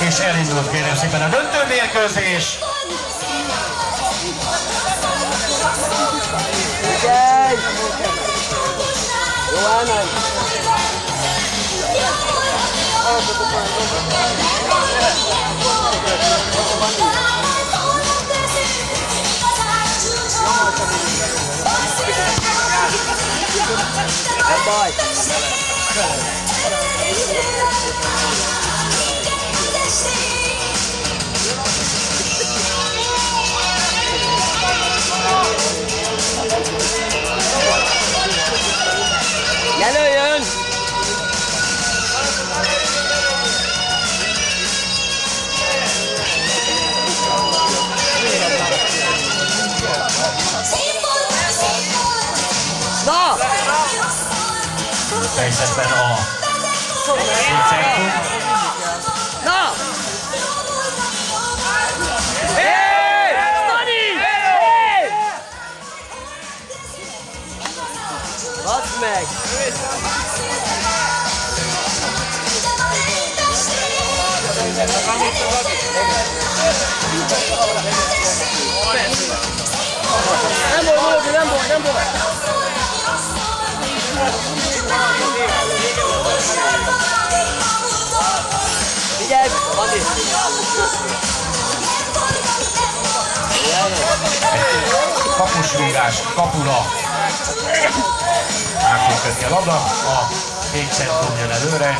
és elindult kérem szépen a döntőmérkőzés. Figyelj! Jó, elmegy! Nem baj! Jelöljön! Na! Helyzetben a Vicenco. Na! Hey! Stani! Hey! Basz meg! Nem baj, nem baj, nem baj! Figyelj, Andi! Kapusrúgás, kapura. Át fog kötni a labda, a kék centrum jön előre.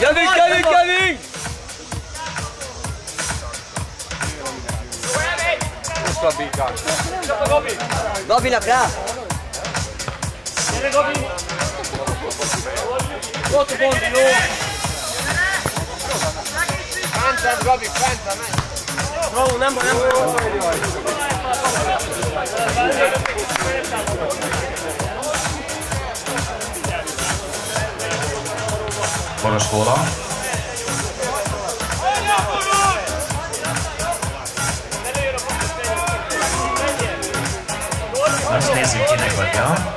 Jövünk, jövünk, jövünk! Gabinak rá! Gyere, Gabi! Ott a Bondi, jó! Fentem, Gabi, fentem, menj! Bravo, nem baj, nem baj! Boros góla. Most nézzük, kinek adja.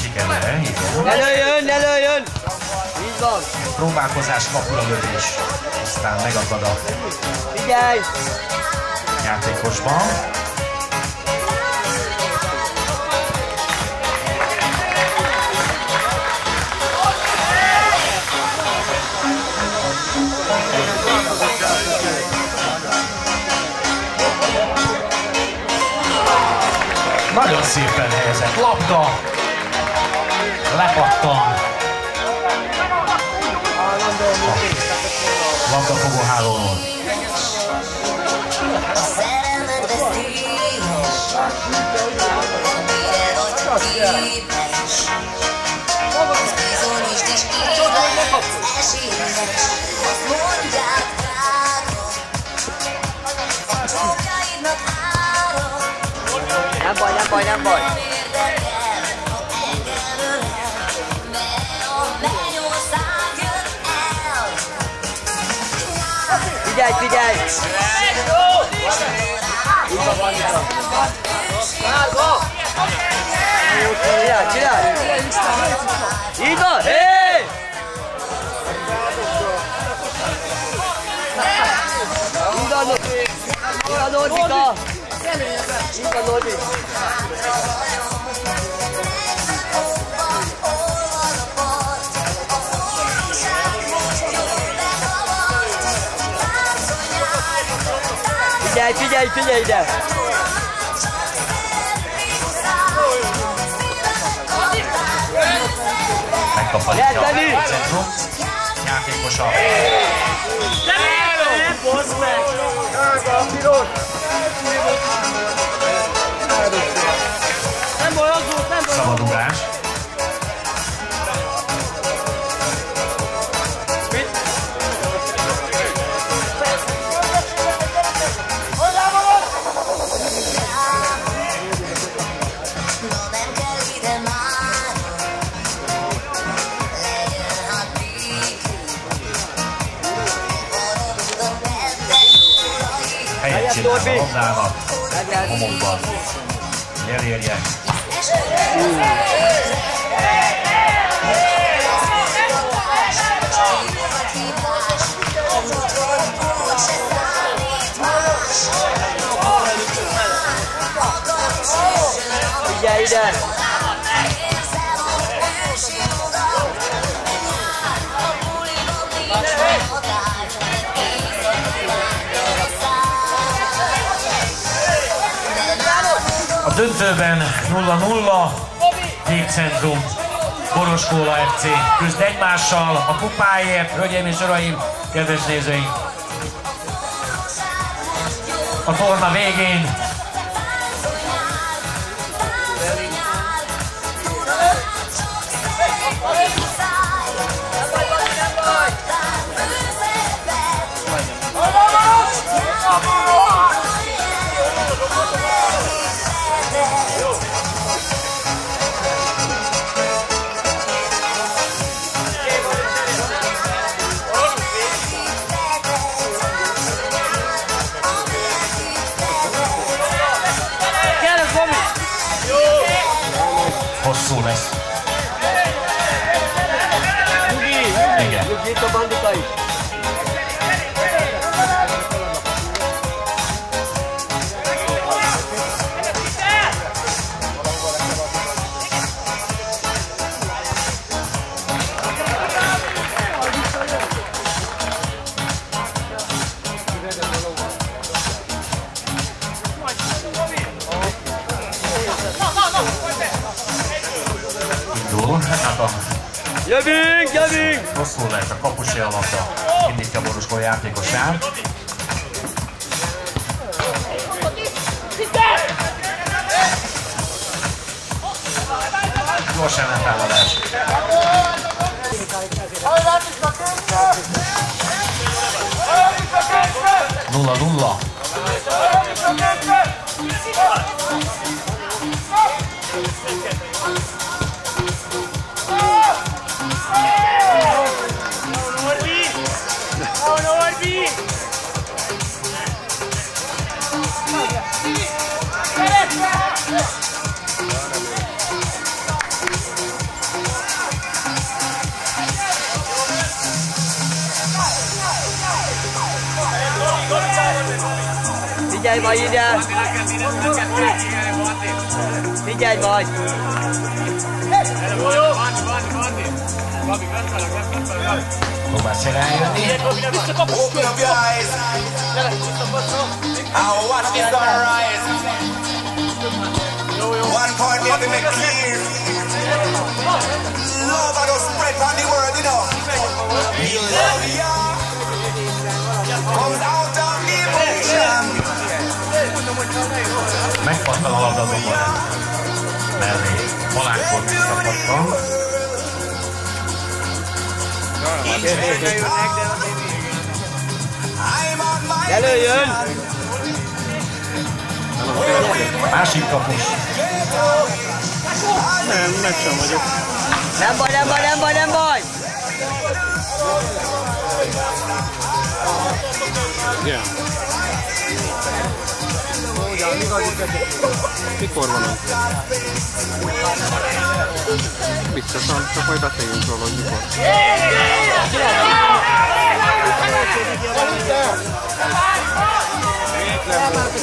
Sikerre, igen. Ne lőjön, ne lőjön! Így van! Próbálkozás, kapura lövés. Aztán megakad a Figyelj! játékosban. Nagyon szépen helyezett labda, lepattan. Labdafogó hálóról. Nem baj, nem baj, nem baj! Figyelj, figyelj! Csinálj, csinálj! Így van! Hé! Így van, Nordika! Így van, Nordi! Figyelj, figyelj, figyelj ide! Megkaphatja a centrum. Játékosa. Ne bozd meg! Nem baj, az volt, nem baj! Szabadulás. Helyet csinál a labdának, homokban. Elérje. Figyelj ide! A döntőben 0-0, Végcentrum, Boroskóla FC küzd egymással a kupáért, hölgyeim és uraim, kedves nézőink! A torna végén hosszú lesz. Igen. Itt a bandika is. Jövünk, jövünk! Rosszul lehet a kapusi alapra, indítja a Boroskóla játékosát. Gyorsan nem támadás. Nulla. Figyelj majd ide! Figyelj majd! Próbálsz eljönni. Open up your eyes. Our watch is gonna rise. 1 point we have to make clear. Love I go spread on the world, you know. We love ya. Comes out of emotion. Megpattan a labda dombor mellé. Balázskor megszakadtam. Előjön! Másik kapus. Nem, meg sem vagyok. Nem baj! Igen. Mikor van az? Biztosan, csak majd beszéljünk róla, hogy mikor.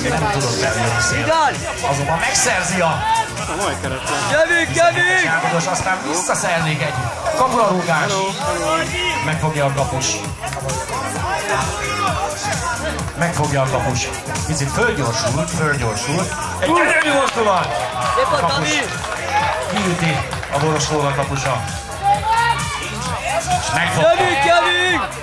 Nem tudott elérni szél. Azonban megszerzi a Majd keretlen. Jövünk! ságodos, aztán visszaszernék egy kapurarúgás. Megfogja a kapus. Picit fölgyorsult. Egy gyönyörű mozdulat! Kapus kiüti a Boroskóla kapusa. És megfogja. Jövünk!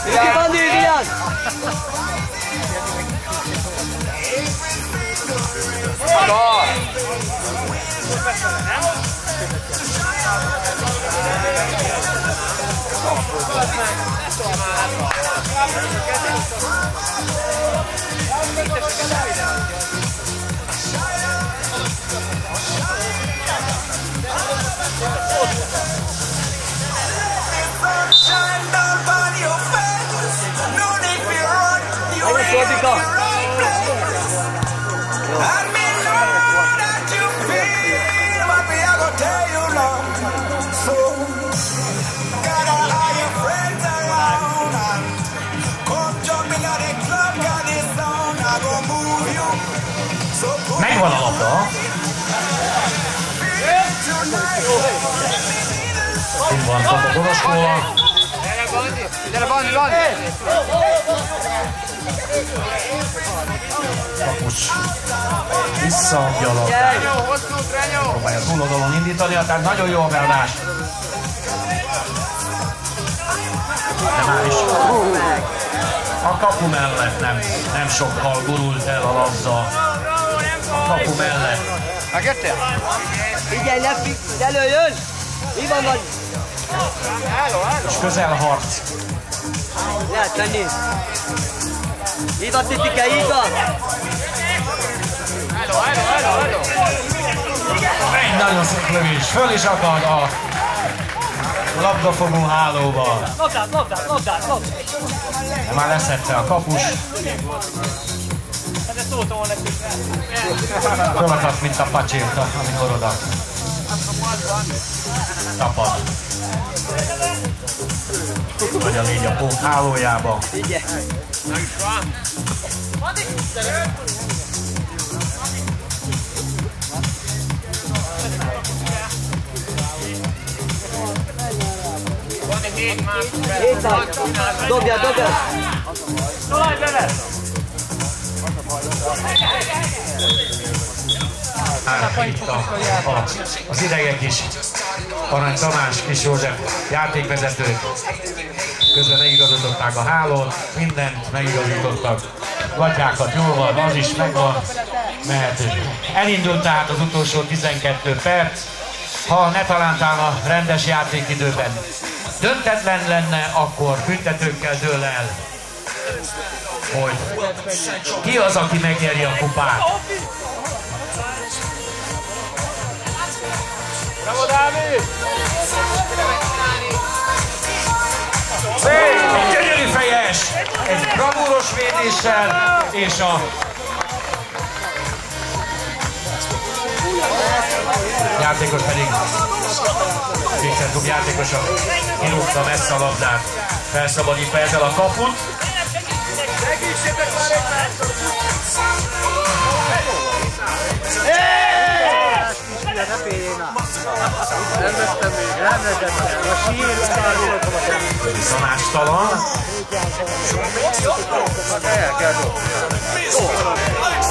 Vigyázz, Bandi, vigyázz! van a labda? Itt van a Boroskóval. Gyere, Bandi, Bandi! Kapus visszaadja a labdát. Próbálja túloldalon indítani, tehát nagyon jó a beadás. De már is a kapu mellett nem sokkal gurult el a labda. A kapu mellett. Megjöttél? Figyelj, ne előjön! Mi van vagy? És közel harc. Lehet menni. Így van, Titike, így van! Egy nagyon szép lövés, föl is akad a labdafogó hálóba. Labdát! De már leszette a kapus. Fölakadt, mint a pacsirta, amikor oda tapad. Vagy a légy a pók hálójába. Figyelj! Dobja! Itt az idegek is. Arany Tamás, Kis József játékvezetők közben megigazították a hálót, mindent megigazítottak. Gatyákat jól van, az is megvan, mehetünk. Elindult tehát az utolsó 12 perc. Ha ne talántál a rendes játékidőben döntetlen lenne, akkor büntetőkkel dől el, hogy ki az, aki megnyeri a kupát. Bravo, Dávid! Egy gyönyörű fejes, egy bravúros védéssel, és a játékos pedig Kékszentrum játékosa kirúgta messze a labdát, felszabadítva ezzel a kaput. Szanástalan.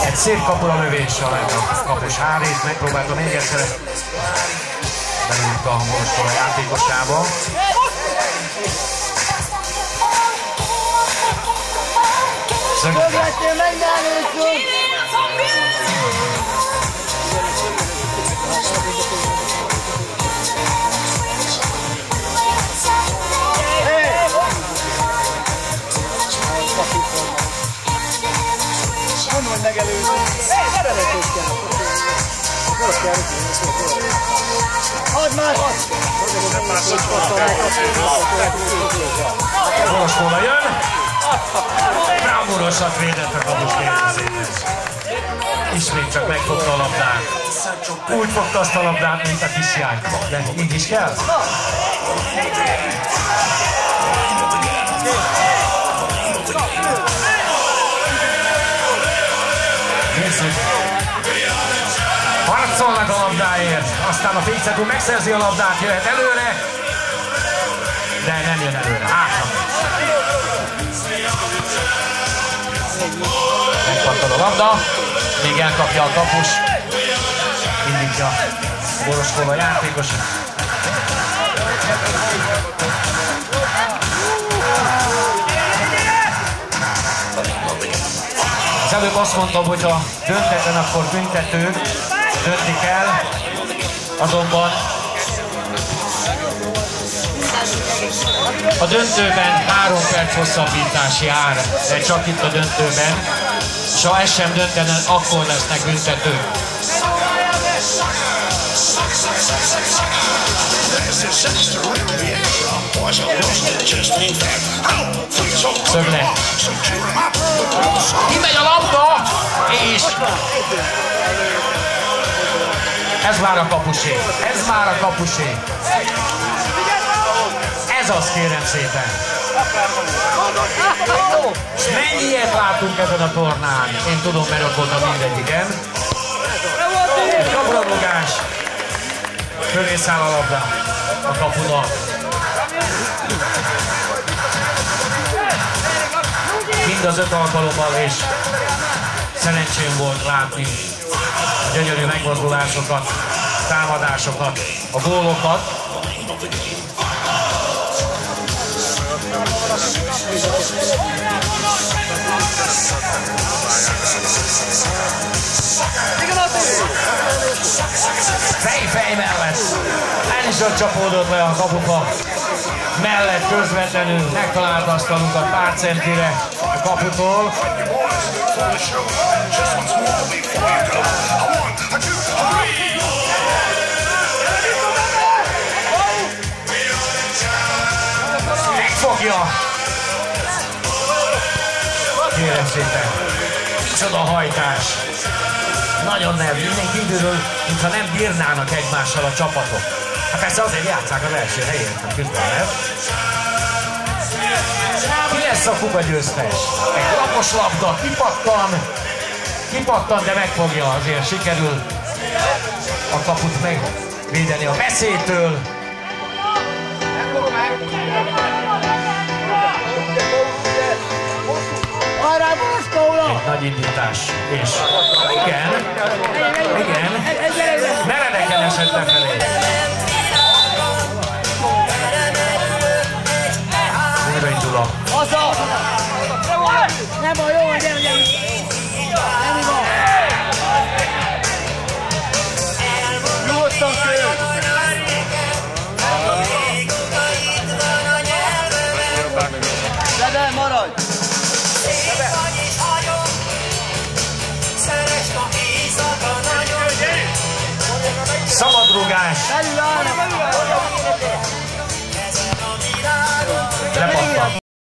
Egy szép kapura lövéssel a kapus Hárét megpróbálta még egyszer belült a Boroskóla játékosába. Boroskóla jön. Bravúrosat védett a kapus kérdezéhez. Ismét csak megfogta a labdát. Úgy fogta azt a labdát, mint a kisjány. De így is kell. Nézzük. Harcolnak a labdáért. Aztán a Kékszentrum megszerzi a labdát, jöhet előre. De nem jön előre. Hátra. Megpattan a labda. Még elkapja a kapus. Indítja a Boroskóla játékos. Az előbb azt mondtam, hogy ha döntetlen, akkor büntető, dönti kell, azonban a döntőben 3 perc hosszabbítás jár, de csak itt a döntőben, és ha ez sem döntene, akkor lesznek büntetők. Szöglet. Kimegy a labda, és ez már a kapusé. Ez már a kapusé. Ez az, kérem szépen. És mennyi ilyet látunk ezen a tornán? Én tudom, mert ott voltam mindegyiken. Szabadrugás. Fölé száll a labda a kapunak. Mind az 5 alkalommal, és szerencsém volt látni a gyönyörű megmozdulásokat, támadásokat, a gólokat. Fej mellett el is ott csapódott le a kapuka mellett közvetlenül, megtalált asztalunkat pár centire a kaputól. Megfogja! Kérem szépen, micsoda hajtás! Nagyon nem, mindenki időről, mintha nem bírnának egymással a csapatok. Hát persze azért játsszák az első helyén, közben nem? Ki lesz a kupa győztes? Egy lapos labda, kipattan, de megfogja, azért sikerül a kaput megvédeni a veszélytől. Egy nagy indítás, és igen, meredeken esett lefelé. Újraindul a... Nem baj, jó, gyere! Nem van! Nyugodtan kő! De maradj! Szabadrugás!